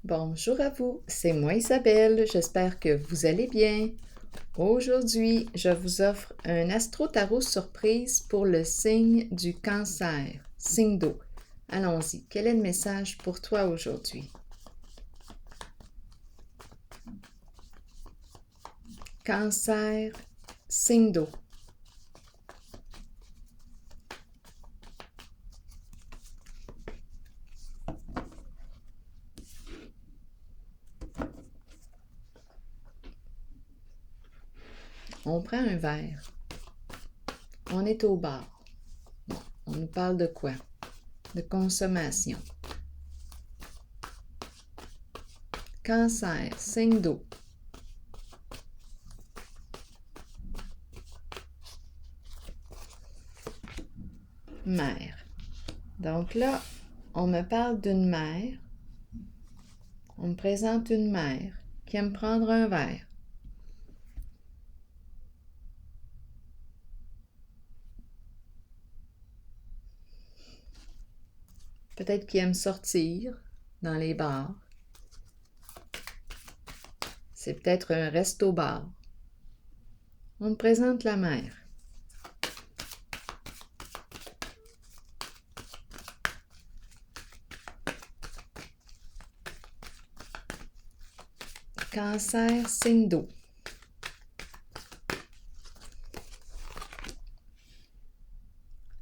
Bonjour à vous, c'est moi Isabelle, j'espère que vous allez bien. Aujourd'hui, je vous offre un astro-tarot surprise pour le signe du cancer, signe d'eau. Allons-y, quel est le message pour toi aujourd'hui? Cancer, signe d'eau. On prend un verre. On est au bar. Bon, on nous parle de quoi? De consommation. Cancer, signe d'eau. Mère. Donc là, on me parle d'une mère. On me présente une mère qui aime prendre un verre. Peut-être qui aime sortir dans les bars. C'est peut-être un resto-bar. On me présente la mère. Cancer, signe d'eau.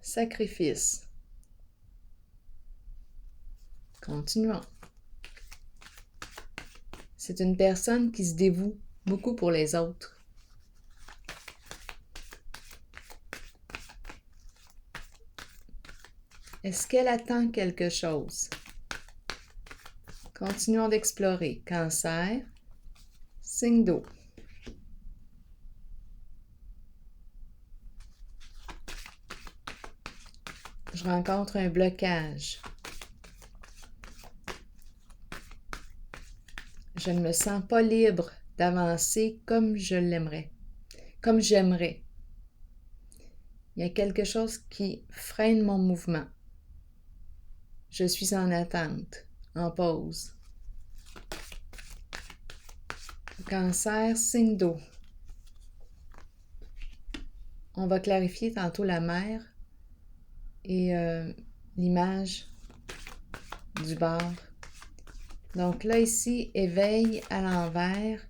Sacrifice. Continuons. C'est une personne qui se dévoue beaucoup pour les autres. Est-ce qu'elle attend quelque chose? Continuons d'explorer. Cancer, signe d'eau. Je rencontre un blocage. Je ne me sens pas libre d'avancer comme je l'aimerais, comme j'aimerais. Il y a quelque chose qui freine mon mouvement. Je suis en attente, en pause. Cancer, signe d'eau. On va clarifier tantôt la mer et l'image du bar. Donc là, ici, éveil à l'envers.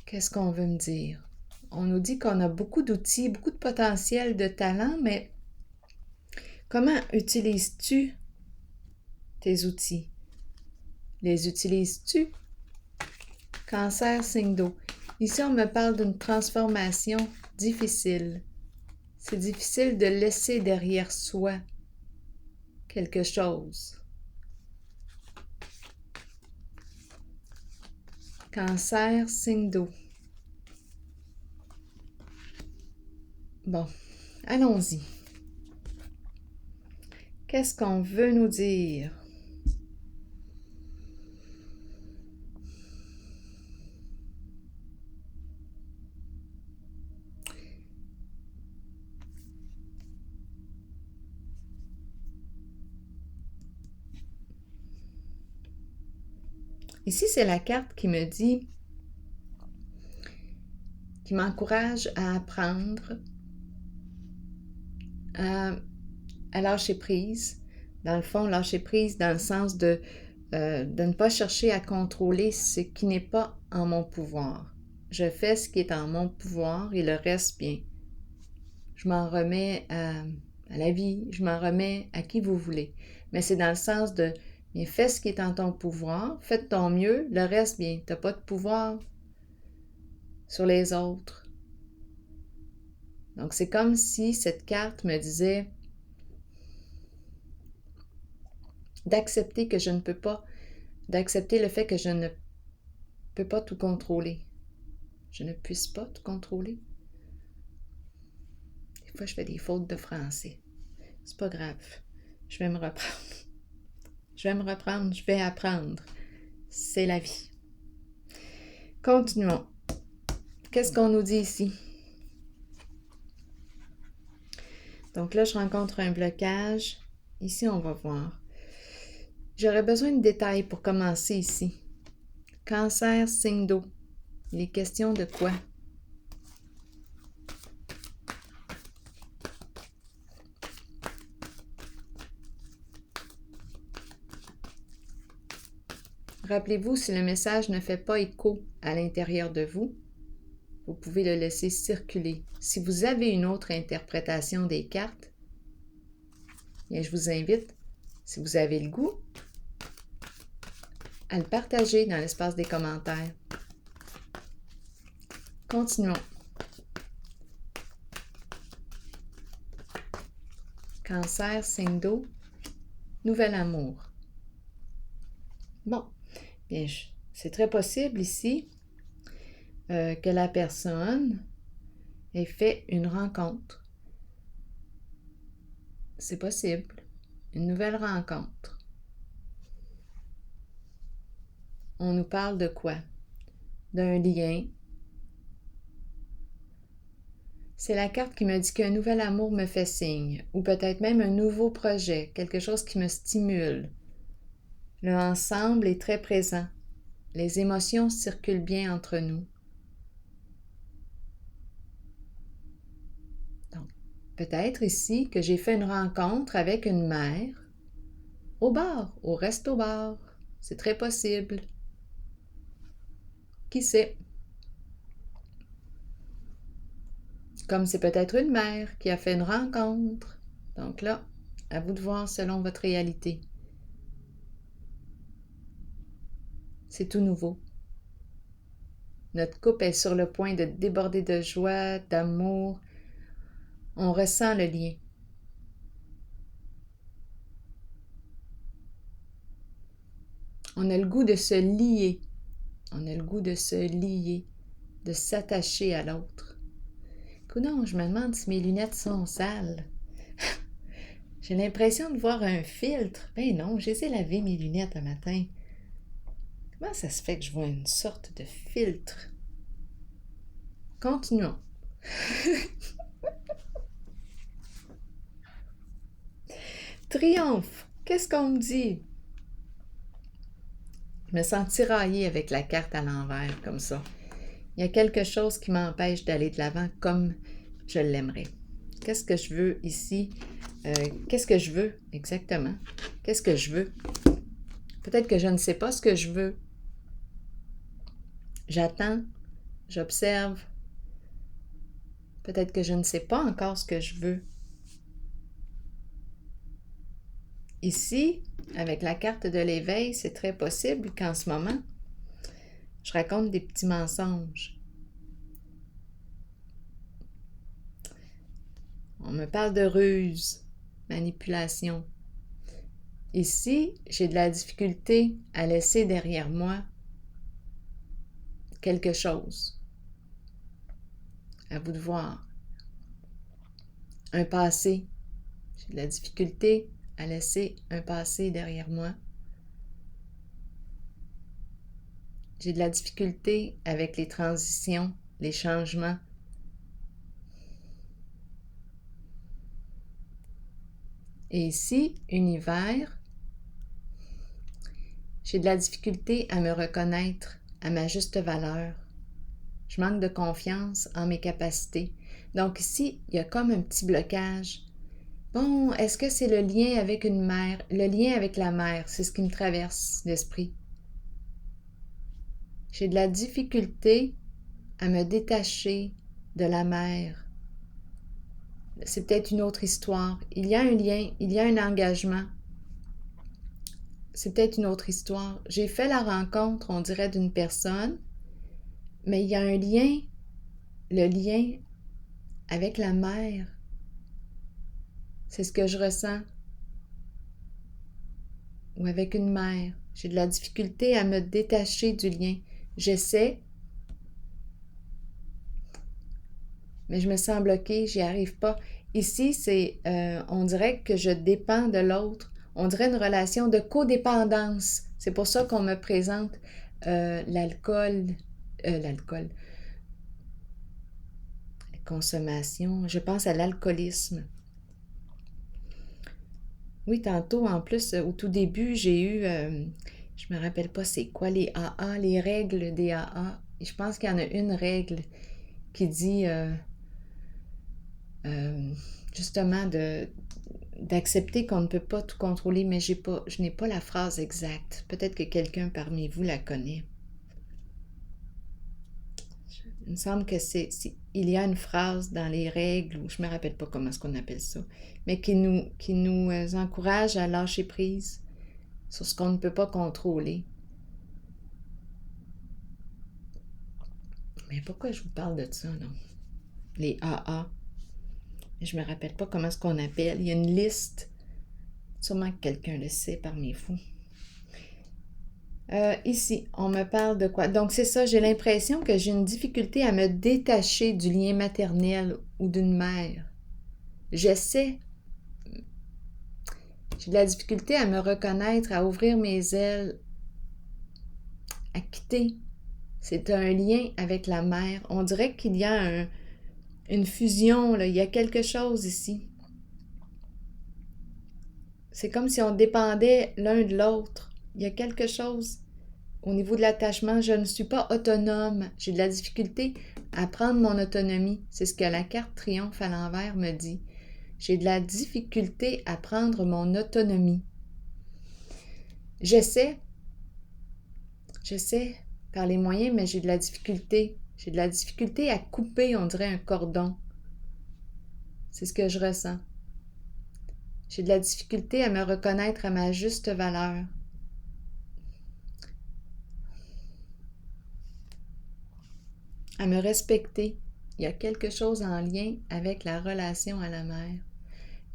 Qu'est-ce qu'on veut me dire? On nous dit qu'on a beaucoup d'outils, beaucoup de potentiel, de talent, mais comment utilises-tu tes outils? Les utilises-tu? Cancer, signe d'eau. Ici, on me parle d'une transformation difficile. C'est difficile de laisser derrière soi quelque chose. Cancer, signe d'eau. Bon, allons-y. Qu'est-ce qu'on veut nous dire? Ici, c'est la carte qui me dit, qui m'encourage à apprendre, à lâcher prise. Dans le fond, lâcher prise dans le sens de ne pas chercher à contrôler ce qui n'est pas en mon pouvoir. Je fais ce qui est en mon pouvoir et le reste bien. Je m'en remets à la vie, je m'en remets à qui vous voulez. Mais c'est dans le sens de, mais fais ce qui est en ton pouvoir, fais de ton mieux, le reste bien. Tu n'as pas de pouvoir sur les autres. Donc c'est comme si cette carte me disait d'accepter que je ne peux pas, d'accepter le fait que je ne peux pas tout contrôler. Je ne puisse pas tout contrôler. Des fois, je fais des fautes de français. C'est pas grave. Je vais me reprendre. Je vais apprendre. C'est la vie. Continuons. Qu'est-ce qu'on nous dit ici? Donc là, je rencontre un blocage. Ici, on va voir. J'aurais besoin de détails pour commencer ici. Cancer, signe d'eau. Il est question de quoi? Rappelez-vous, si le message ne fait pas écho à l'intérieur de vous, vous pouvez le laisser circuler. Si vous avez une autre interprétation des cartes, bien, je vous invite, si vous avez le goût, à le partager dans l'espace des commentaires. Continuons. Cancer, signe d'eau, nouvel amour. Bon, bien, c'est très possible ici que la personne ait fait une rencontre. C'est possible. Une nouvelle rencontre. On nous parle de quoi? D'un lien. C'est la carte qui me dit qu'un nouvel amour me fait signe, ou peut-être même un nouveau projet, quelque chose qui me stimule. Le ensemble est très présent. Les émotions circulent bien entre nous. Donc, peut-être ici que j'ai fait une rencontre avec une mère au bar, au resto-bar. C'est très possible. Qui sait? Comme c'est peut-être une mère qui a fait une rencontre. Donc là, à vous de voir selon votre réalité. C'est tout nouveau. Notre couple est sur le point de déborder de joie, d'amour. On ressent le lien. On a le goût de se lier. On a le goût de se lier, de s'attacher à l'autre. Coudonc, je me demande si mes lunettes sont sales. J'ai l'impression de voir un filtre. Ben non, je les ai lavées mes lunettes un matin. Comment ça se fait que je vois une sorte de filtre? Continuons. Triomphe! Qu'est-ce qu'on me dit? Je me sens tiraillée avec la carte à l'envers, comme ça. Il y a quelque chose qui m'empêche d'aller de l'avant comme je l'aimerais. Qu'est-ce que je veux ici? Qu'est-ce que je veux exactement? Qu'est-ce que je veux? Peut-être que je ne sais pas ce que je veux. J'attends, j'observe. Peut-être que je ne sais pas encore ce que je veux. Ici, avec la carte de l'éveil, c'est très possible qu'en ce moment, je raconte des petits mensonges. On me parle de ruse, manipulation. Ici, j'ai de la difficulté à laisser derrière moi quelque chose. À vous de voir. Un passé. J'ai de la difficulté à laisser un passé derrière moi. J'ai de la difficulté avec les transitions, les changements. Et ici, univers, j'ai de la difficulté à me reconnaître à ma juste valeur. Je manque de confiance en mes capacités. Donc ici, il y a comme un petit blocage. Bon, est-ce que c'est le lien avec une mère? Le lien avec la mère, c'est ce qui me traverse l'esprit. J'ai de la difficulté à me détacher de la mère. C'est peut-être une autre histoire. Il y a un lien, il y a un engagement. C'est peut-être une autre histoire. J'ai fait la rencontre, on dirait, d'une personne, mais il y a un lien, le lien avec la mère. C'est ce que je ressens. Ou avec une mère. J'ai de la difficulté à me détacher du lien. J'essaie, mais je me sens bloquée, j'y arrive pas. Ici, on dirait que je dépends de l'autre. On dirait une relation de codépendance. C'est pour ça qu'on me présente l'alcool, la consommation. Je pense à l'alcoolisme. Oui, tantôt, en plus, au tout début, j'ai eu, je me rappelle pas c'est quoi les AA, les règles des AA. Et je pense qu'il y en a une règle qui dit euh, justement d'accepter qu'on ne peut pas tout contrôler, mais je n'ai pas la phrase exacte. Peut-être que quelqu'un parmi vous la connaît. Il me semble que il y a une phrase dans les règles, ou je me rappelle pas comment est-ce qu'on appelle ça, mais qui nous encourage à lâcher prise sur ce qu'on ne peut pas contrôler. Mais pourquoi je vous parle de ça, non? Les AA. Je me rappelle pas comment est-ce qu'on appelle. Il y a une liste. Sûrement que quelqu'un le sait parmi vous. Ici, on me parle de quoi? Donc, c'est ça, j'ai l'impression que j'ai une difficulté à me détacher du lien maternel ou d'une mère. J'essaie. J'ai de la difficulté à me reconnaître, à ouvrir mes ailes, à quitter. C'est un lien avec la mère. On dirait qu'il y a une fusion, là. Il y a quelque chose ici. C'est comme si on dépendait l'un de l'autre. Il y a quelque chose au niveau de l'attachement. Je ne suis pas autonome. J'ai de la difficulté à prendre mon autonomie. C'est ce que la carte triomphe à l'envers me dit. J'ai de la difficulté à prendre mon autonomie. J'essaie par les moyens, mais j'ai de la difficulté. J'ai de la difficulté à couper, on dirait, un cordon. C'est ce que je ressens. J'ai de la difficulté à me reconnaître à ma juste valeur. À me respecter. Il y a quelque chose en lien avec la relation à la mère.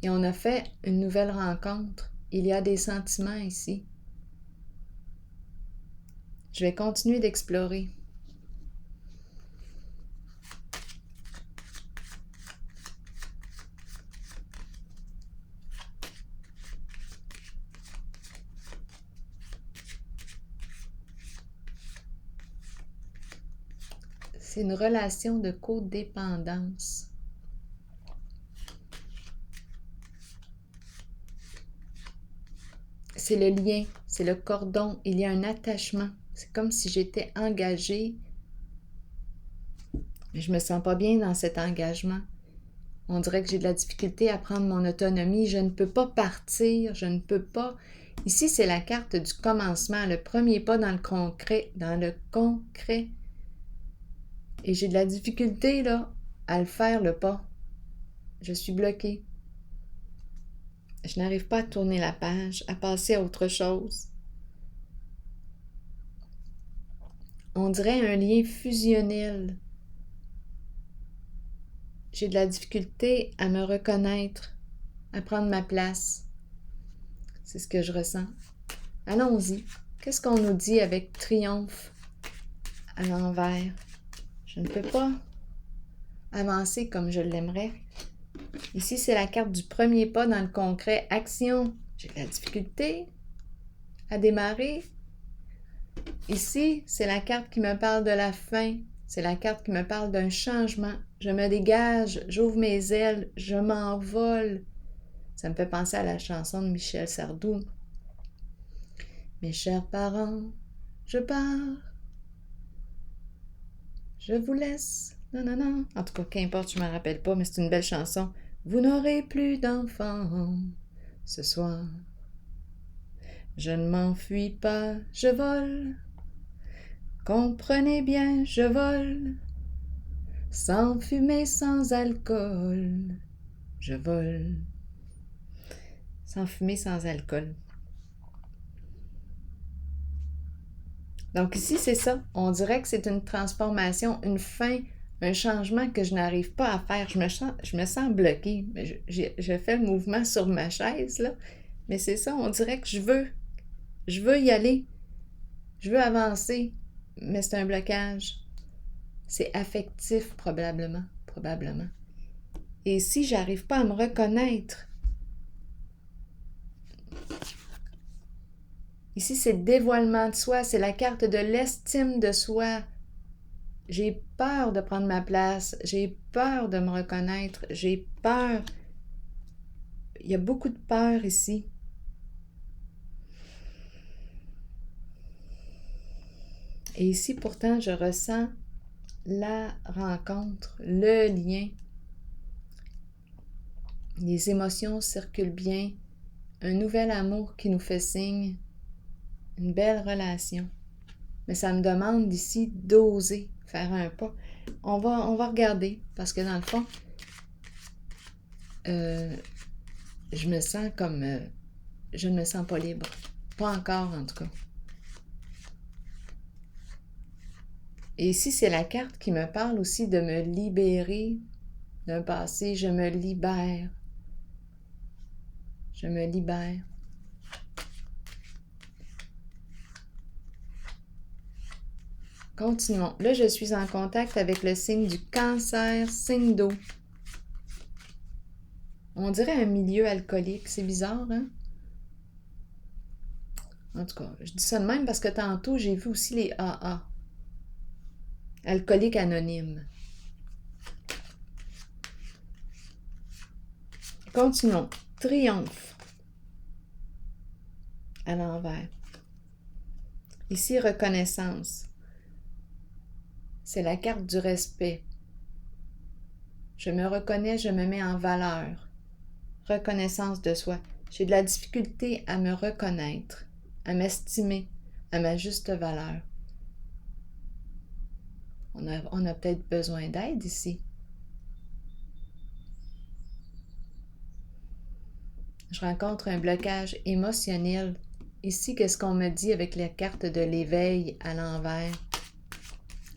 Et on a fait une nouvelle rencontre. Il y a des sentiments ici. Je vais continuer d'explorer. C'est une relation de codépendance. C'est le lien, c'est le cordon. Il y a un attachement. C'est comme si j'étais engagée, mais je me sens pas bien dans cet engagement. On dirait que j'ai de la difficulté à prendre mon autonomie. Je ne peux pas partir, je ne peux pas. Ici, c'est la carte du commencement, le premier pas dans le concret, Et j'ai de la difficulté, là, à le faire, le pas. Je suis bloquée. Je n'arrive pas à tourner la page, à passer à autre chose. On dirait un lien fusionnel. J'ai de la difficulté à me reconnaître, à prendre ma place. C'est ce que je ressens. Allons-y. Qu'est-ce qu'on nous dit avec triomphe à l'envers? Je ne peux pas avancer comme je l'aimerais. Ici, c'est la carte du premier pas dans le concret. Action. J'ai de la difficulté à démarrer. Ici, c'est la carte qui me parle de la fin. C'est la carte qui me parle d'un changement. Je me dégage, j'ouvre mes ailes, je m'envole. Ça me fait penser à la chanson de Michel Sardou. Mes chers parents, je pars. Je vous laisse. Non, non, non. En tout cas, qu'importe, je ne me rappelle pas, mais c'est une belle chanson. Vous n'aurez plus d'enfants ce soir. Je ne m'enfuis pas, je vole. Comprenez bien, je vole. Sans fumée, sans alcool. Je vole. Sans fumée, sans alcool. Donc ici, c'est ça. On dirait que c'est une transformation, une fin, un changement que je n'arrive pas à faire. Je me sens bloquée. Je fais le mouvement sur ma chaise, là. Mais c'est ça, on dirait que je veux y aller. Je veux avancer, mais c'est un blocage. C'est affectif, probablement. Et si j'arrive pas à me reconnaître, ici, c'est le dévoilement de soi, c'est la carte de l'estime de soi. J'ai peur de prendre ma place, j'ai peur de me reconnaître, j'ai peur. Il y a beaucoup de peur ici. Et ici, pourtant, je ressens la rencontre, le lien. Les émotions circulent bien. Un nouvel amour qui nous fait signe. Une belle relation. Mais ça me demande ici d'oser faire un pas. On va regarder, parce que dans le fond, je me sens comme... je ne me sens pas libre. Pas encore, en tout cas. Et ici, c'est la carte qui me parle aussi de me libérer d'un passé. Je me libère. Je me libère. Continuons. Là, je suis en contact avec le signe du Cancer, signe d'eau. On dirait un milieu alcoolique. C'est bizarre, hein? En tout cas, je dis ça de même parce que tantôt, j'ai vu aussi les AA. Alcooliques anonymes. Continuons. Triomphe. À l'envers. Ici, reconnaissance. C'est la carte du respect. Je me reconnais, je me mets en valeur. Reconnaissance de soi. J'ai de la difficulté à me reconnaître, à m'estimer, à ma juste valeur. On a peut-être besoin d'aide ici. Je rencontre un blocage émotionnel. Ici, qu'est-ce qu'on me dit avec la carte de l'éveil à l'envers?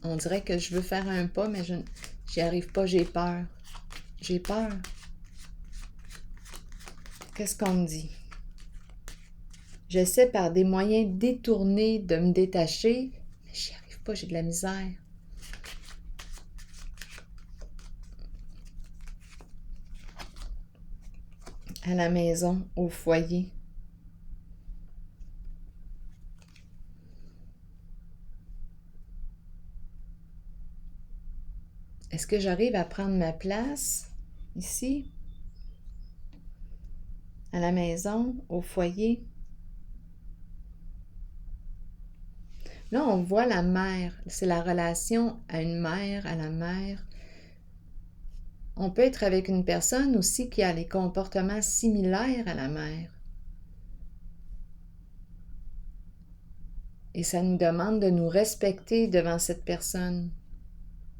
On dirait que je veux faire un pas, mais j'y arrive pas, j'ai peur. J'ai peur. Qu'est-ce qu'on me dit? J'essaie par des moyens détournés de me détacher, mais j'y arrive pas, j'ai de la misère. À la maison, au foyer. Est-ce que j'arrive à prendre ma place ici? À la maison, au foyer? Là, on voit la mère. C'est la relation à une mère, à la mère. On peut être avec une personne aussi qui a les comportements similaires à la mère. Et ça nous demande de nous respecter devant cette personne.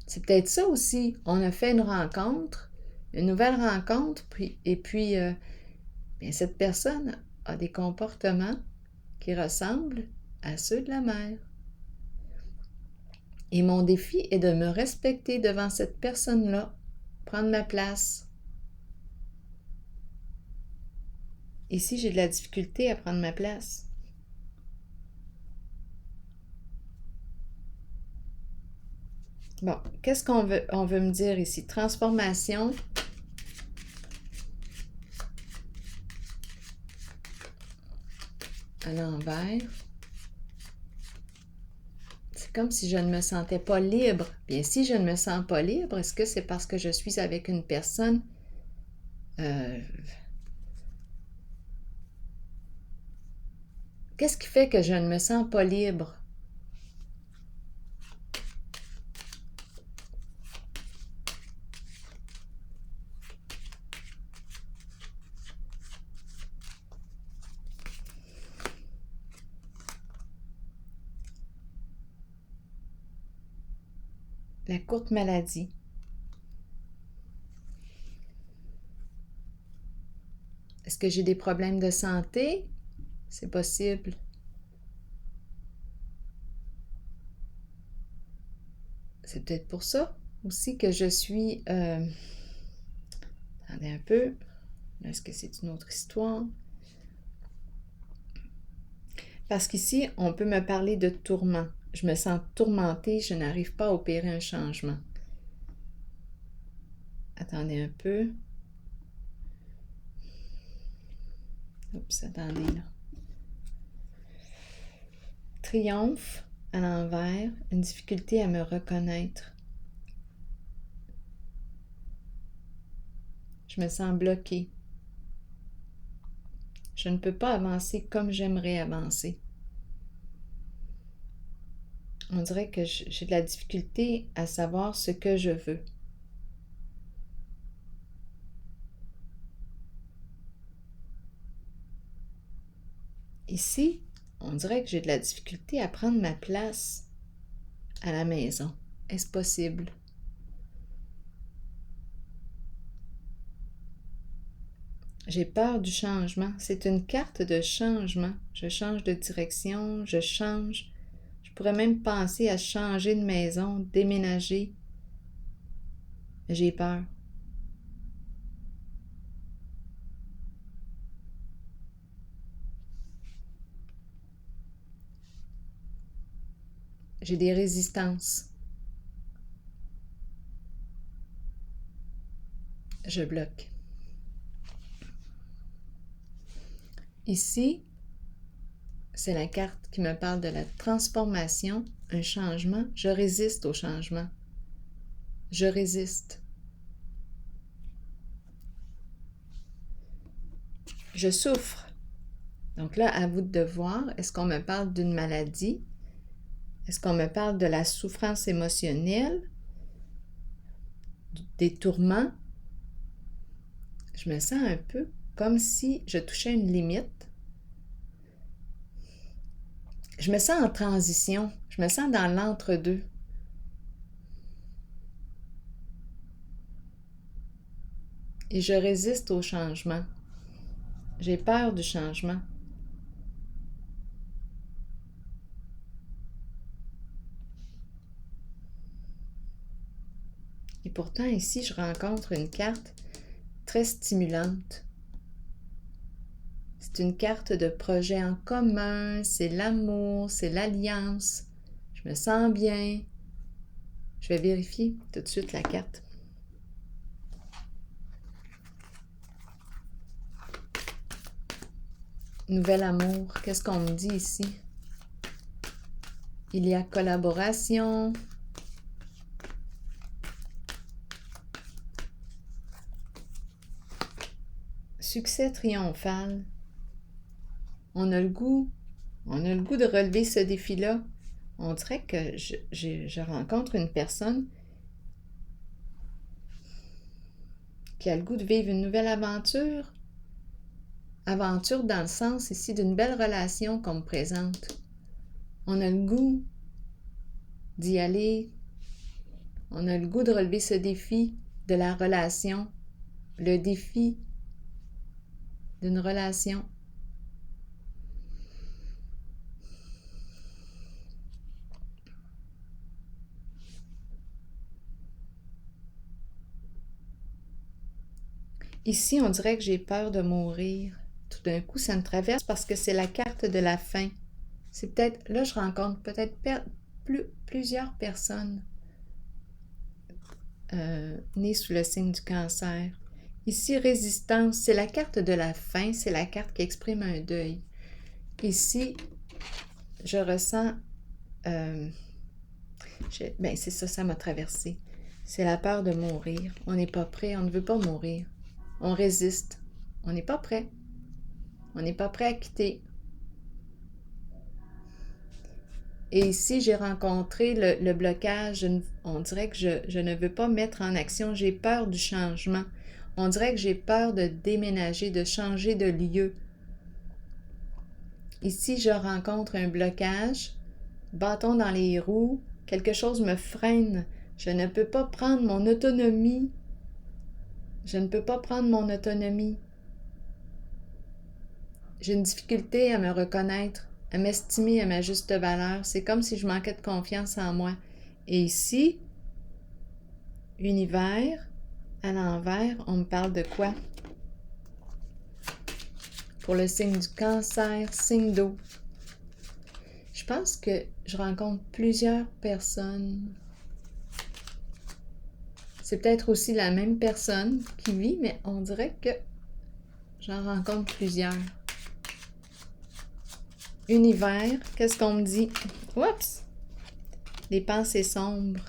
C'est peut-être ça aussi. On a fait une nouvelle rencontre, et puis bien, cette personne a des comportements qui ressemblent à ceux de la mère. Et mon défi est de me respecter devant cette personne-là, prendre ma place. Ici, j'ai de la difficulté à prendre ma place. Bon, qu'est-ce qu'on veut me dire ici? Transformation. À l'envers. C'est comme si je ne me sentais pas libre. Bien, si je ne me sens pas libre, est-ce que c'est parce que je suis avec une personne qu'est-ce qui fait que je ne me sens pas libre? La courte maladie. Est-ce que j'ai des problèmes de santé? C'est possible. C'est peut-être pour ça aussi que je suis... Attendez un peu. Est-ce que c'est une autre histoire? Parce qu'ici, on peut me parler de tourment. Je me sens tourmentée, je n'arrive pas à opérer un changement. Attendez un peu. Oups, attendez là. Triomphe à l'envers, une difficulté à me reconnaître. Je me sens bloquée. Je ne peux pas avancer comme j'aimerais avancer. On dirait que j'ai de la difficulté à savoir ce que je veux. Ici, on dirait que j'ai de la difficulté à prendre ma place à la maison. Est-ce possible? J'ai peur du changement. C'est une carte de changement. Je change de direction, je change. Je pourrais même penser à changer de maison, déménager. J'ai peur. J'ai des résistances. Je bloque. Ici, c'est la carte qui me parle de la transformation, un changement. Je résiste au changement. Je résiste. Je souffre. Donc là, à vous de voir, est-ce qu'on me parle d'une maladie? Est-ce qu'on me parle de la souffrance émotionnelle? Des tourments? Je me sens un peu comme si je touchais une limite. Je me sens en transition. Je me sens dans l'entre-deux. Et je résiste au changement. J'ai peur du changement. Et pourtant, ici, je rencontre une carte très stimulante. C'est une carte de projet en commun, c'est l'amour, c'est l'alliance. Je me sens bien. Je vais vérifier tout de suite la carte. Nouvel amour, qu'est-ce qu'on me dit ici? Il y a collaboration. Succès triomphal. On a le goût de relever ce défi-là. On dirait que je rencontre une personne qui a le goût de vivre une nouvelle aventure. Aventure dans le sens ici d'une belle relation qu'on me présente. On a le goût d'y aller. On a le goût de relever ce défi de la relation. Le défi d'une relation. Ici, on dirait que j'ai peur de mourir. Tout d'un coup, ça me traverse parce que c'est la carte de la fin. C'est peut-être, là, je rencontre peut-être plusieurs personnes nées sous le signe du cancer. Ici, résistance, c'est la carte de la fin, c'est la carte qui exprime un deuil. Ici, je ressens, ben c'est ça, ça m'a traversé. C'est la peur de mourir. On n'est pas prêt, on ne veut pas mourir. On résiste. On n'est pas prêt. On n'est pas prêt à quitter. Et ici, j'ai rencontré le blocage. On dirait que je ne veux pas mettre en action. J'ai peur du changement. On dirait que j'ai peur de déménager, de changer de lieu. Ici, je rencontre un blocage. Bâton dans les roues. Quelque chose me freine. Je ne peux pas prendre mon autonomie. Je ne peux pas prendre mon autonomie. J'ai une difficulté à me reconnaître, à m'estimer à ma juste valeur. C'est comme si je manquais de confiance en moi. Et ici, univers, à l'envers, on me parle de quoi? Pour le signe du cancer, signe d'eau. Je pense que je rencontre plusieurs personnes. C'est peut-être aussi la même personne qui vit, mais on dirait que j'en rencontre plusieurs. Univers, qu'est-ce qu'on me dit? Oups! Les pensées sombres.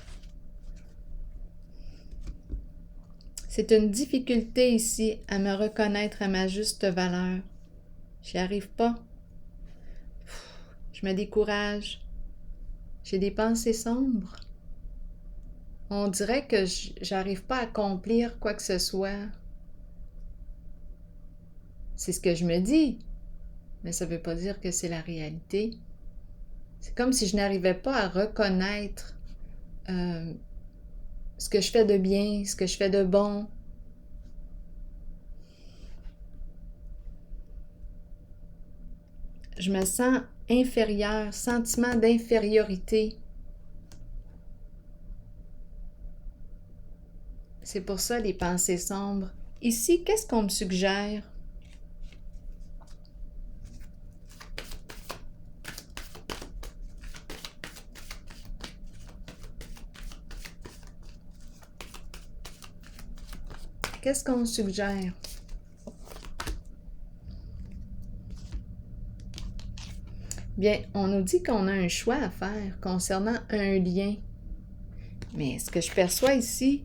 C'est une difficulté ici à me reconnaître à ma juste valeur. J'y arrive pas. Je me décourage. J'ai des pensées sombres. On dirait que j'arrive pas à accomplir quoi que ce soit. C'est ce que je me dis, mais ça veut pas dire que c'est la réalité. C'est comme si je n'arrivais pas à reconnaître ce que je fais de bien, ce que je fais de bon. Je me sens inférieure, sentiment d'infériorité. C'est pour ça les pensées sombres. Ici, qu'est-ce qu'on me suggère? Qu'est-ce qu'on me suggère? Bien, on nous dit qu'on a un choix à faire concernant un lien. Mais ce que je perçois ici,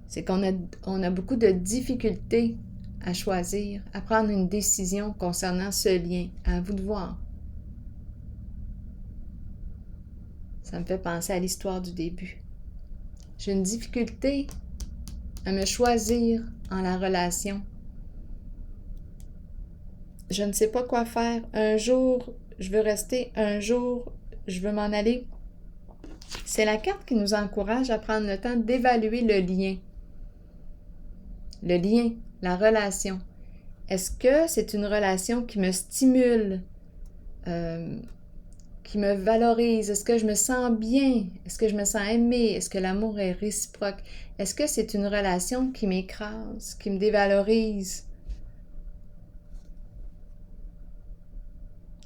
c'est qu'on a beaucoup de difficultés à choisir, à prendre une décision concernant ce lien. À vous de voir. Ça me fait penser à l'histoire du début. J'ai une difficulté à me choisir en la relation. Je ne sais pas quoi faire. Un jour, je veux rester. Un jour, je veux m'en aller. C'est la carte qui nous encourage à prendre le temps d'évaluer le lien. Le lien, la relation. Est-ce que c'est une relation qui me stimule, qui me valorise? Est-ce que je me sens bien? Est-ce que je me sens aimée? Est-ce que l'amour est réciproque? Est-ce que c'est une relation qui m'écrase, qui me dévalorise?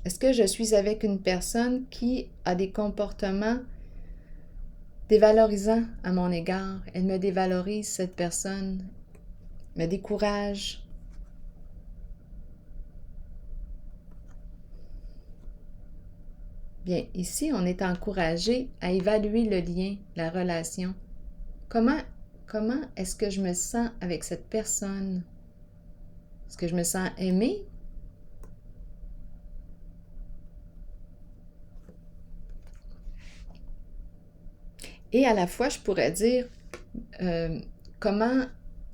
Est-ce que je suis avec une personne qui a des comportements dévalorisants à mon égard? Elle me dévalorise, cette personne, me décourage. Bien, ici, on est encouragé à évaluer le lien, la relation. Comment est-ce que je me sens avec cette personne? Est-ce que je me sens aimée? Et à la fois, je pourrais dire comment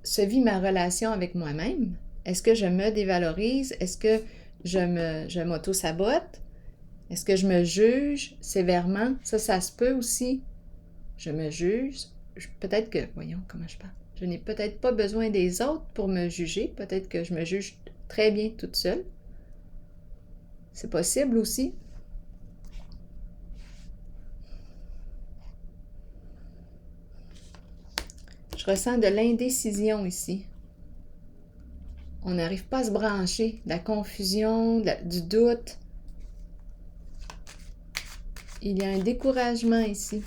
se vit ma relation avec moi-même. Est-ce que je me dévalorise? Est-ce que je m'auto-sabote? Est-ce que je me juge sévèrement? Ça se peut aussi. Je me juge. Peut-être que, voyons comment je parle. Je n'ai peut-être pas besoin des autres pour me juger. Peut-être que je me juge très bien toute seule. C'est possible aussi. Je ressens de l'indécision ici. On n'arrive pas à se brancher. De la confusion, du doute. Il y a un découragement ici.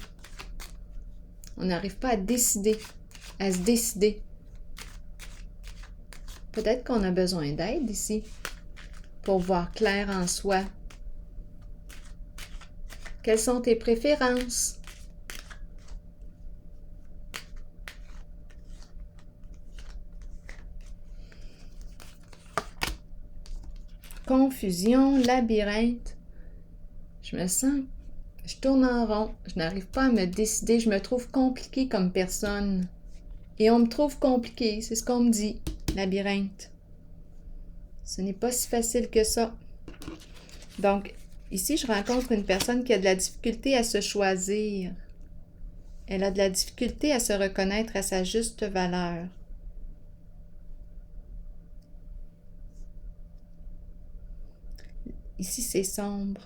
On n'arrive pas à décider, à se décider. Peut-être qu'on a besoin d'aide ici pour voir clair en soi. Quelles sont tes préférences? Confusion, labyrinthe. Je tourne en rond. Je n'arrive pas à me décider. Je me trouve compliquée comme personne. Et on me trouve compliquée, c'est ce qu'on me dit. Labyrinthe. Ce n'est pas si facile que ça. Donc, ici, je rencontre une personne qui a de la difficulté à se choisir. Elle a de la difficulté à se reconnaître à sa juste valeur. Ici, c'est sombre.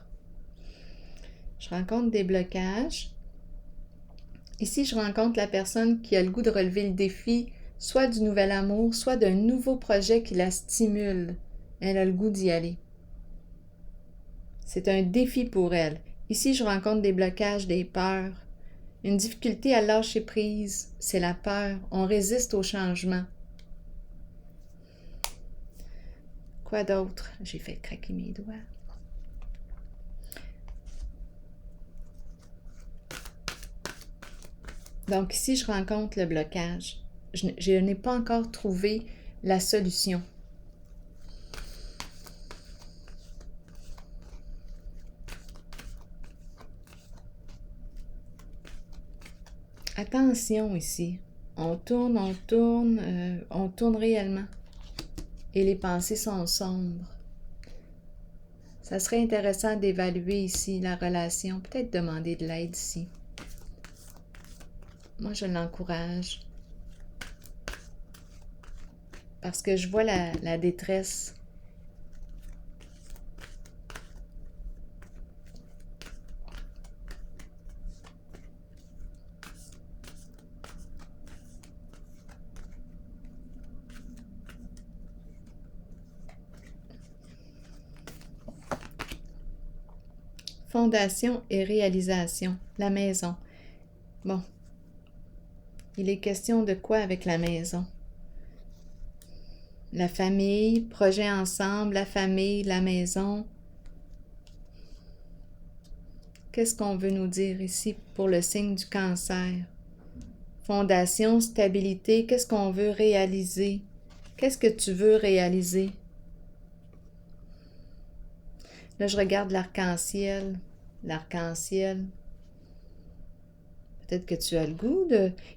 Je rencontre des blocages. Ici, je rencontre la personne qui a le goût de relever le défi, soit du nouvel amour, soit d'un nouveau projet qui la stimule. Elle a le goût d'y aller. C'est un défi pour elle. Ici, je rencontre des blocages, des peurs. Une difficulté à lâcher prise, c'est la peur. On résiste au changement. Quoi d'autre? J'ai fait craquer mes doigts. Donc ici, je rencontre le blocage. Je n'ai pas encore trouvé la solution. Attention ici. On tourne réellement. Et les pensées sont sombres. Ça serait intéressant d'évaluer ici la relation. Peut-être demander de l'aide ici. Moi, je l'encourage. Parce que je vois la détresse. Fondation et réalisation. La maison. Bon. Il est question de quoi avec la maison? La famille, projet ensemble, la famille, la maison. Qu'est-ce qu'on veut nous dire ici pour le signe du Cancer? Fondation, stabilité, qu'est-ce qu'on veut réaliser? Qu'est-ce que tu veux réaliser? Là, je regarde l'arc-en-ciel. L'arc-en-ciel. Peut-être que tu as le goût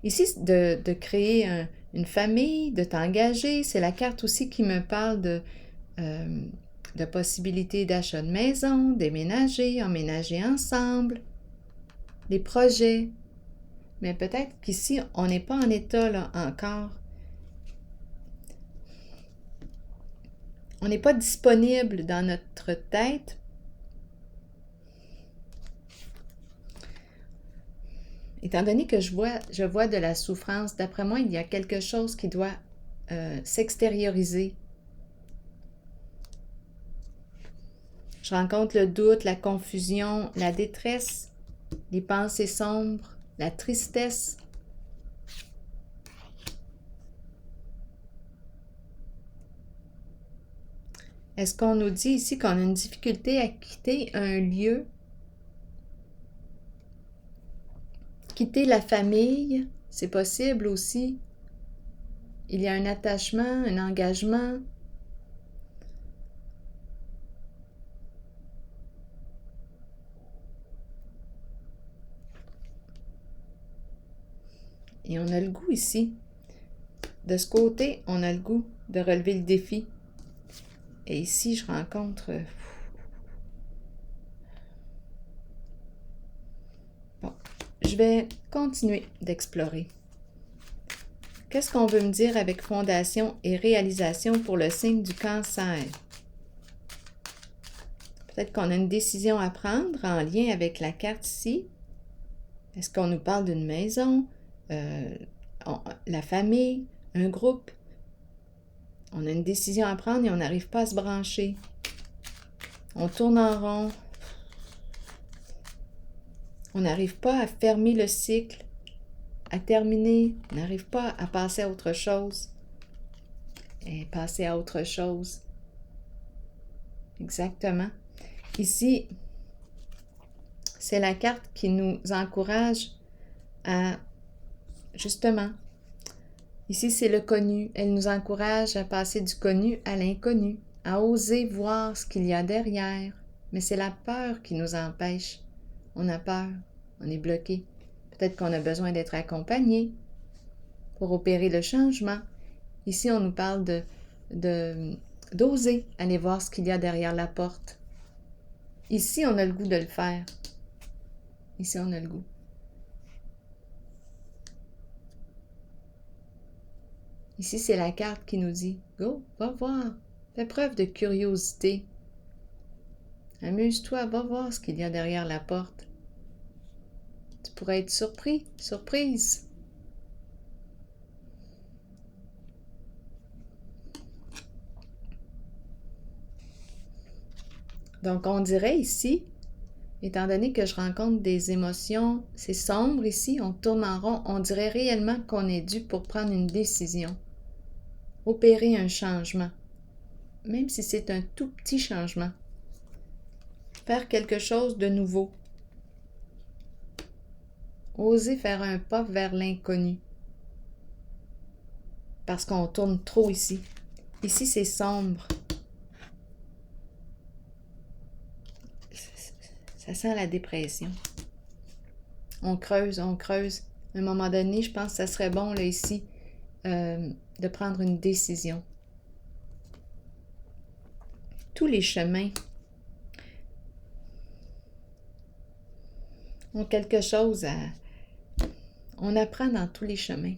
ici, de créer une famille, de t'engager. C'est la carte aussi qui me parle de possibilités d'achat de maison, déménager, emménager ensemble, des projets. Mais peut-être qu'ici, on n'est pas en état là encore. On n'est pas disponible dans notre tête. Étant donné que je vois de la souffrance, d'après moi, il y a quelque chose qui doit s'extérioriser. Je rencontre le doute, la confusion, la détresse, les pensées sombres, la tristesse. Est-ce qu'on nous dit ici qu'on a une difficulté à quitter un lieu? Quitter la famille, c'est possible aussi. Il y a un attachement, un engagement. Et on a le goût ici. De ce côté, on a le goût de relever le défi. Et ici, je rencontre... Bon, je vais continuer d'explorer. Qu'est-ce qu'on veut me dire avec fondation et réalisation pour le signe du Cancer? Peut-être qu'on a une décision à prendre en lien avec la carte ici. Est-ce qu'on nous parle d'une maison, la famille, un groupe? On a une décision à prendre et on n'arrive pas à se brancher. On tourne en rond. On n'arrive pas à fermer le cycle, à terminer. On n'arrive pas à passer à autre chose. Et passer à autre chose. Exactement. Ici, c'est la carte qui nous encourage à, justement, ici c'est le connu. Elle nous encourage à passer du connu à l'inconnu, à oser voir ce qu'il y a derrière. Mais c'est la peur qui nous empêche. On a peur, on est bloqué. Peut-être qu'on a besoin d'être accompagné pour opérer le changement. Ici, on nous parle d'oser aller voir ce qu'il y a derrière la porte. Ici, on a le goût de le faire. Ici, on a le goût. Ici, c'est la carte qui nous dit « Go, va voir, fais preuve de curiosité. Amuse-toi, va voir ce qu'il y a derrière la porte. Tu pourrais être surpris, surprise. » Donc, on dirait ici, étant donné que je rencontre des émotions, c'est sombre ici, on tourne en rond, on dirait réellement qu'on est dû pour prendre une décision, opérer un changement, même si c'est un tout petit changement, faire quelque chose de nouveau, oser faire un pas vers l'inconnu, parce qu'on tourne trop ici. Ici, c'est sombre. Ça sent la dépression. On creuse, À un moment donné, je pense que ça serait bon, là, ici, de prendre une décision. Tous les chemins ont quelque chose à... On apprend dans tous les chemins.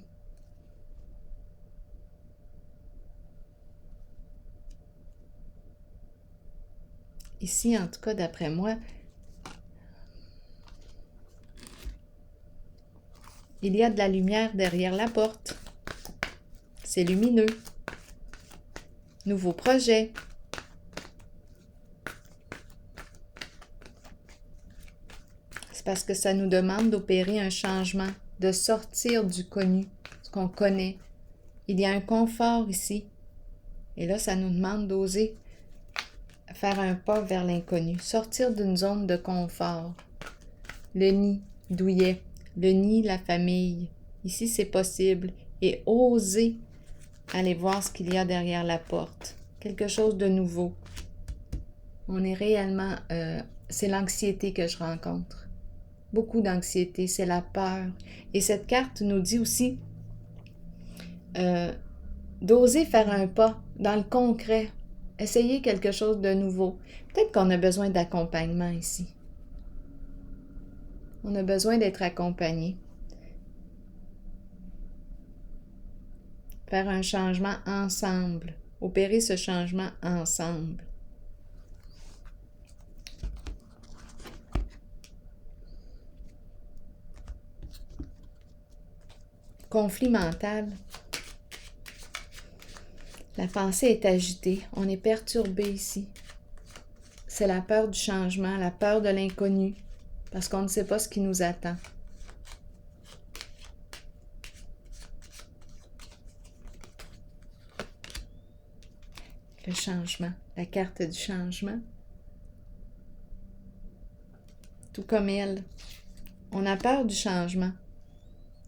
Ici, en tout cas, d'après moi, il y a de la lumière derrière la porte. C'est lumineux. Nouveau projet. C'est parce que ça nous demande d'opérer un changement, de sortir du connu, ce qu'on connaît. Il y a un confort ici. Et là, ça nous demande d'oser faire un pas vers l'inconnu, sortir d'une zone de confort. Le nid, douillet, le nid, la famille. Ici, c'est possible. Et oser aller voir ce qu'il y a derrière la porte. Quelque chose de nouveau. On est réellement... c'est l'anxiété que je rencontre. Beaucoup d'anxiété, c'est la peur. Et cette carte nous dit aussi d'oser faire un pas dans le concret. Essayer quelque chose de nouveau. Peut-être qu'on a besoin d'accompagnement ici. On a besoin d'être accompagné. Faire un changement ensemble. Opérer ce changement ensemble. Conflit mental. La pensée est agitée. On est perturbé ici. C'est la peur du changement, la peur de l'inconnu, parce qu'on ne sait pas ce qui nous attend. Le changement, la carte du changement. Tout comme elle, on a peur du changement.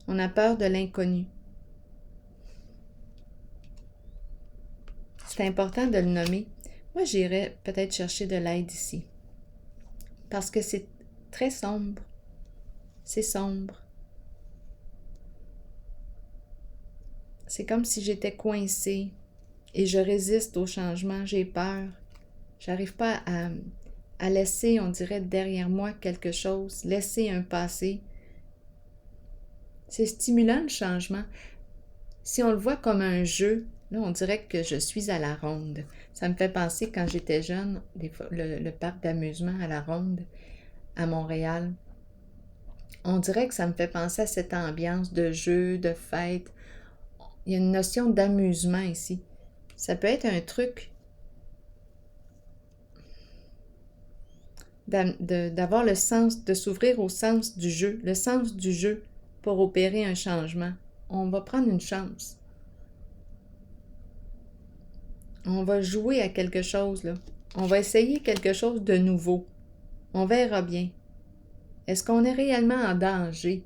On a peur de l'inconnu. C'est important de le nommer. Moi, j'irais peut-être chercher de l'aide ici. Parce que c'est très sombre. C'est sombre. C'est comme si j'étais coincée et je résiste au changement. J'ai peur. J'arrive pas à laisser, on dirait, derrière moi quelque chose. Laisser un passé. C'est stimulant le changement. Si on le voit comme un jeu, là, on dirait que je suis à la ronde. Ça me fait penser quand j'étais jeune, le parc d'amusement à la ronde à Montréal. On dirait que ça me fait penser à cette ambiance de jeu, de fête. Il y a une notion d'amusement ici. Ça peut être un truc d'avoir le sens, de s'ouvrir au sens du jeu, le sens du jeu pour opérer un changement. On va prendre une chance. On va jouer à quelque chose, là. On va essayer quelque chose de nouveau. On verra bien. Est-ce qu'on est réellement en danger?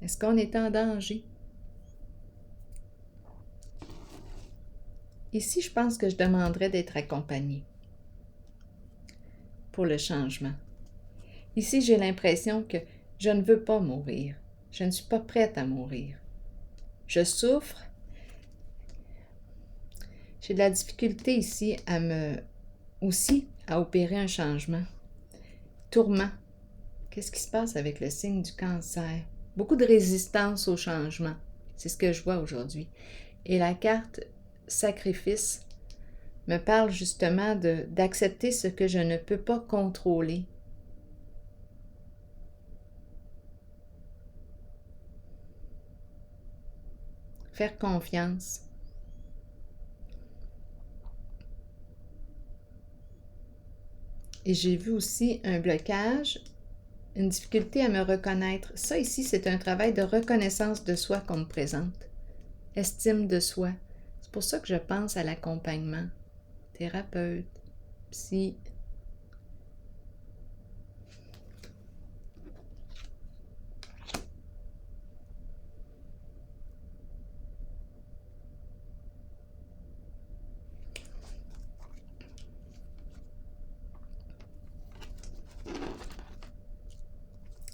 Est-ce qu'on est en danger? Ici, je pense que je demanderais d'être accompagnée pour le changement. Ici, j'ai l'impression que je ne veux pas mourir. Je ne suis pas prête à mourir. Je souffre. J'ai de la difficulté ici aussi à opérer un changement. Tourment. Qu'est-ce qui se passe avec le signe du cancer? Beaucoup de résistance au changement. C'est ce que je vois aujourd'hui. Et la carte sacrifice me parle justement d'accepter ce que je ne peux pas contrôler. Faire confiance. Et j'ai vu aussi un blocage, une difficulté à me reconnaître. Ça ici, c'est un travail de reconnaissance de soi qu'on me présente. Estime de soi. C'est pour ça que je pense à l'accompagnement. Thérapeute, psy.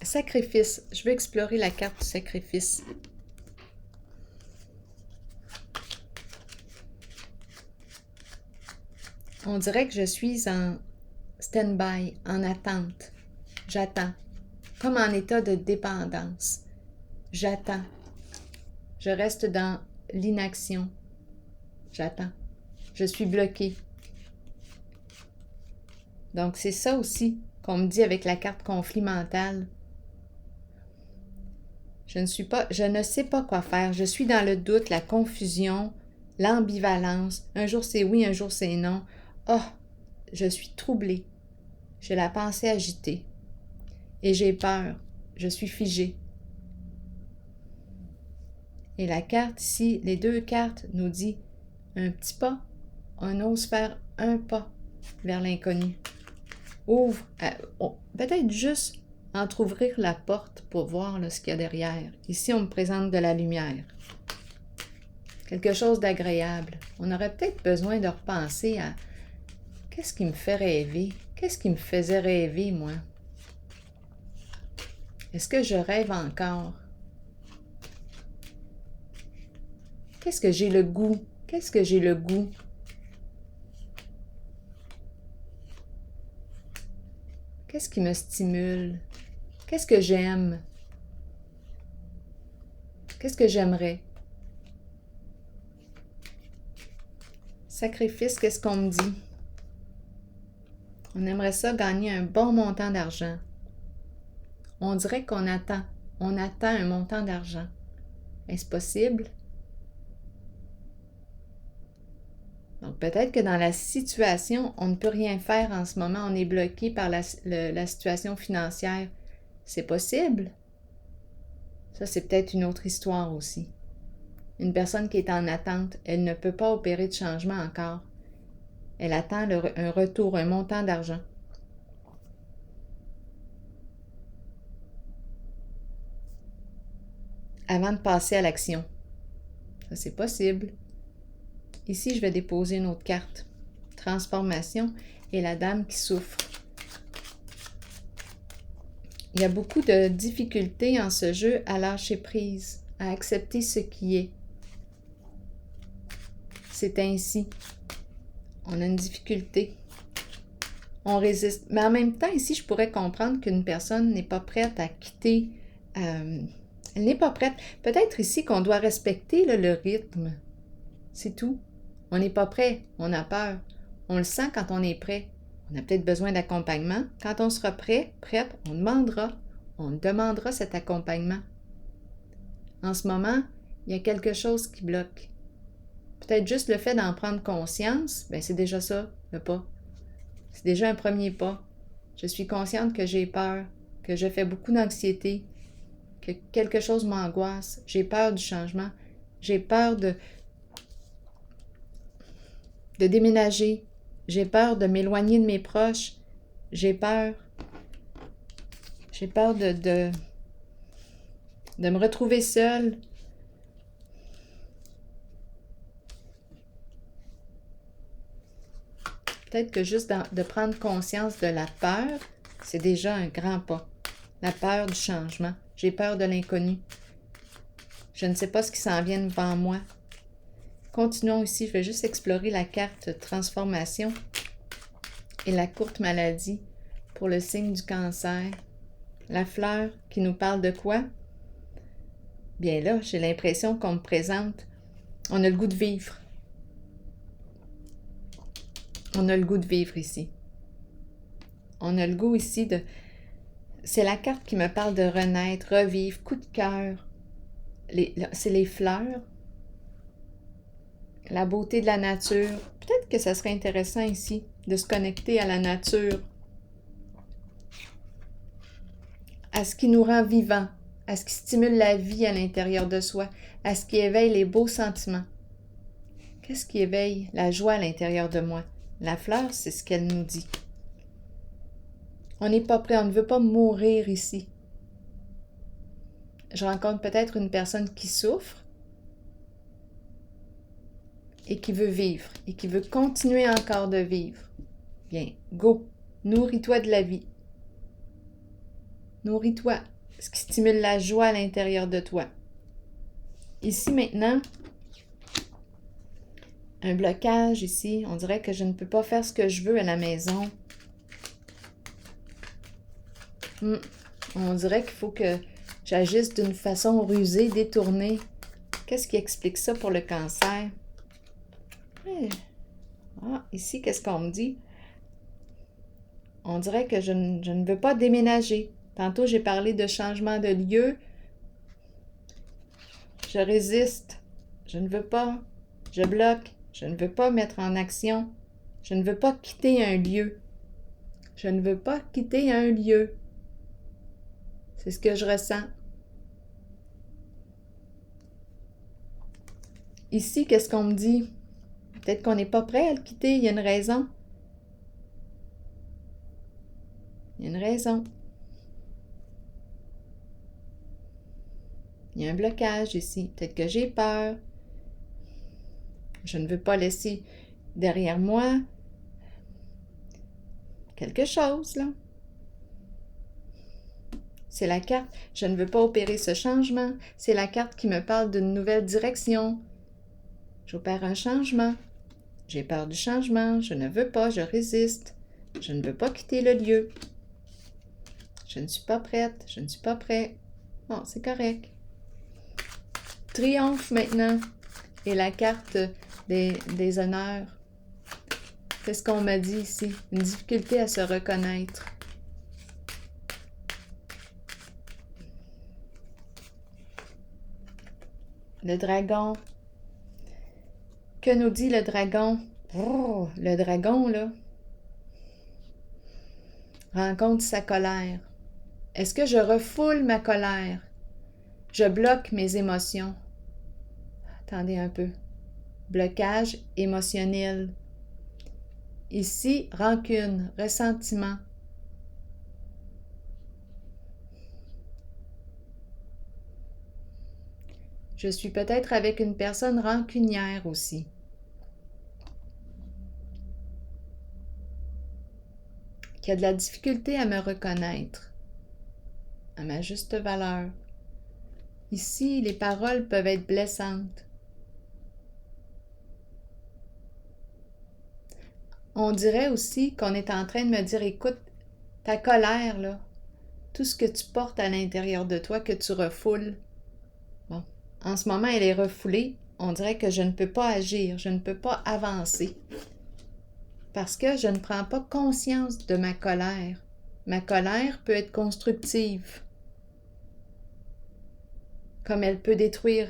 Sacrifice. Je veux explorer la carte du sacrifice. On dirait que je suis en stand-by, en attente. J'attends. Comme en état de dépendance. J'attends. Je reste dans l'inaction. J'attends. Je suis bloquée. Donc, c'est ça aussi qu'on me dit avec la carte conflit mental. Je ne sais pas quoi faire. Je suis dans le doute, la confusion, l'ambivalence. Un jour c'est oui, un jour c'est non. Oh, je suis troublée. J'ai la pensée agitée. Et j'ai peur. Je suis figée. Et la carte ici, les deux cartes nous dit un petit pas. On ose faire un pas vers l'inconnu. Ouvre, peut-être juste entrouvrir la porte pour voir là, ce qu'il y a derrière. Ici, on me présente de la lumière. Quelque chose d'agréable. On aurait peut-être besoin de repenser à qu'est-ce qui me fait rêver? Qu'est-ce qui me faisait rêver, moi? Est-ce que je rêve encore? Qu'est-ce que j'ai le goût? Qu'est-ce que j'ai le goût? Qu'est-ce qui me stimule? Qu'est-ce que j'aime? Qu'est-ce que j'aimerais? Sacrifice, qu'est-ce qu'on me dit? On aimerait ça gagner un bon montant d'argent. On dirait qu'on attend. On attend un montant d'argent. Est-ce possible? Donc peut-être que dans la situation, on ne peut rien faire en ce moment. On est bloqué par la situation financière. C'est possible? Ça, c'est peut-être une autre histoire aussi. Une personne qui est en attente, elle ne peut pas opérer de changement encore. Elle attend un retour, un montant d'argent. Avant de passer à l'action. Ça, c'est possible. Ici, je vais déposer une autre carte. Transformation et la dame qui souffre. Il y a beaucoup de difficultés en ce jeu à lâcher prise, à accepter ce qui est. C'est ainsi. On a une difficulté. On résiste. Mais en même temps, ici, je pourrais comprendre qu'une personne n'est pas prête à quitter. Elle n'est pas prête. Peut-être ici qu'on doit respecter le rythme. C'est tout. On n'est pas prêt. On a peur. On le sent quand on est prêt. On a peut-être besoin d'accompagnement. Quand on sera prête, on demandera cet accompagnement. En ce moment, il y a quelque chose qui bloque. Peut-être juste le fait d'en prendre conscience, c'est déjà ça, le pas. C'est déjà un premier pas. Je suis consciente que j'ai peur, que je fais beaucoup d'anxiété, que quelque chose m'angoisse. J'ai peur du changement. J'ai peur de déménager. J'ai peur de m'éloigner de mes proches. J'ai peur. J'ai peur de me retrouver seule. Peut-être que juste de prendre conscience de la peur, c'est déjà un grand pas. La peur du changement. J'ai peur de l'inconnu. Je ne sais pas ce qui s'en vient devant moi. Continuons ici. Je vais juste explorer la carte transformation et la courte maladie pour le signe du cancer. La fleur qui nous parle de quoi? Bien là, j'ai l'impression qu'on me présente. On a le goût de vivre. On a le goût de vivre ici. On a le goût ici de... C'est la carte qui me parle de renaître, revivre, coup de cœur. C'est les fleurs. La beauté de la nature. Peut-être que ça serait intéressant ici de se connecter à la nature. À ce qui nous rend vivants. À ce qui stimule la vie à l'intérieur de soi. À ce qui éveille les beaux sentiments. Qu'est-ce qui éveille la joie à l'intérieur de moi? La fleur, c'est ce qu'elle nous dit. On n'est pas prêt, on ne veut pas mourir ici. Je rencontre peut-être une personne qui souffre et qui veut vivre et qui veut continuer encore de vivre. Bien, go, nourris-toi de la vie. Nourris-toi, ce qui stimule la joie à l'intérieur de toi. Ici, maintenant, un blocage ici. On dirait que je ne peux pas faire ce que je veux à la maison. On dirait qu'il faut que j'agisse d'une façon rusée, détournée. Qu'est-ce qui explique ça pour le cancer? Ici, qu'est-ce qu'on me dit? On dirait que je ne veux pas déménager. Tantôt, j'ai parlé de changement de lieu. Je résiste. Je ne veux pas. Je bloque. Je ne veux pas mettre en action. Je ne veux pas quitter un lieu. Je ne veux pas quitter un lieu. C'est ce que je ressens. Ici, qu'est-ce qu'on me dit? Peut-être qu'on n'est pas prêt à le quitter. Il y a une raison. Il y a une raison. Il y a un blocage ici. Peut-être que j'ai peur. Je ne veux pas laisser derrière moi quelque chose, là. C'est la carte. Je ne veux pas opérer ce changement. C'est la carte qui me parle d'une nouvelle direction. J'opère un changement. J'ai peur du changement. Je ne veux pas. Je résiste. Je ne veux pas quitter le lieu. Je ne suis pas prête. Je ne suis pas prêt. Bon, c'est correct. Triomphe maintenant. Et la carte des honneurs. Qu'est-ce qu'on m'a dit ici? Une difficulté à se reconnaître. Le dragon. Que nous dit le dragon? Oh, le dragon, là, rencontre sa colère. Est-ce que je refoule ma colère? Je bloque mes émotions. Attendez un peu. Blocage émotionnel. Ici, rancune, ressentiment. Je suis peut-être avec une personne rancunière aussi. Qui a de la difficulté à me reconnaître, à ma juste valeur. Ici, les paroles peuvent être blessantes. On dirait aussi qu'on est en train de me dire, écoute, ta colère, là, tout ce que tu portes à l'intérieur de toi, que tu refoules, bon, en ce moment, elle est refoulée. On dirait que je ne peux pas agir, je ne peux pas avancer. Parce que je ne prends pas conscience de ma colère. Ma colère peut être constructive, comme elle peut détruire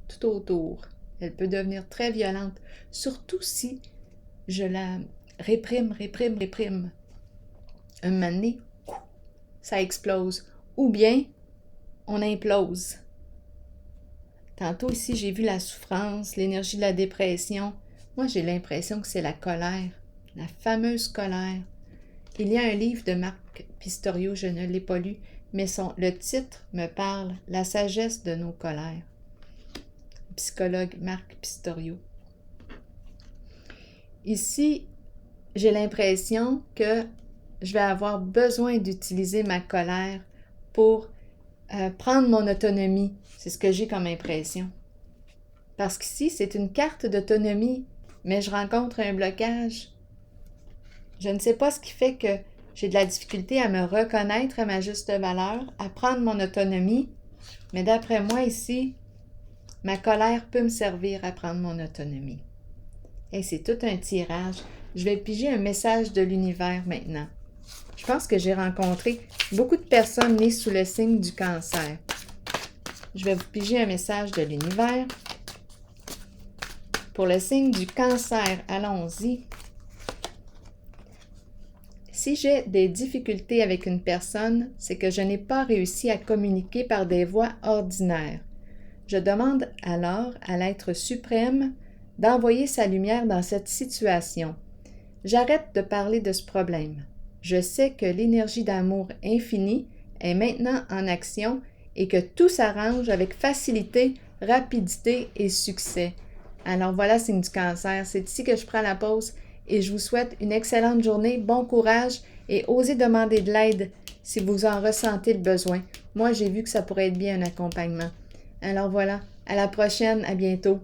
tout autour. Elle peut devenir très violente, surtout si je la réprime. Un moment donné, ça explose. Ou bien, on implose. Tantôt ici, j'ai vu la souffrance, l'énergie de la dépression. Moi, j'ai l'impression que c'est la colère, la fameuse colère. Il y a un livre de Marc Pistorio, je ne l'ai pas lu, mais le titre me parle, La sagesse de nos colères. Psychologue Marc Pistorio. Ici, j'ai l'impression que je vais avoir besoin d'utiliser ma colère pour prendre mon autonomie. C'est ce que j'ai comme impression. Parce qu'ici, c'est une carte d'autonomie, mais je rencontre un blocage. Je ne sais pas ce qui fait que j'ai de la difficulté à me reconnaître à ma juste valeur, à prendre mon autonomie, mais d'après moi ici, ma colère peut me servir à prendre mon autonomie. Et c'est tout un tirage. Je vais piger un message de l'univers maintenant. Je pense que j'ai rencontré beaucoup de personnes nées sous le signe du cancer. Je vais vous piger un message de l'univers. Pour le signe du cancer, allons-y. Si j'ai des difficultés avec une personne, c'est que je n'ai pas réussi à communiquer par des voies ordinaires. Je demande alors à l'être suprême d'envoyer sa lumière dans cette situation. J'arrête de parler de ce problème. Je sais que l'énergie d'amour infini est maintenant en action et que tout s'arrange avec facilité, rapidité et succès. Alors voilà, signe du cancer. C'est ici que je prends la pause et je vous souhaite une excellente journée, bon courage et osez demander de l'aide si vous en ressentez le besoin. moi, j'ai vu que ça pourrait être bien un accompagnement. Alors voilà, à la prochaine, à bientôt.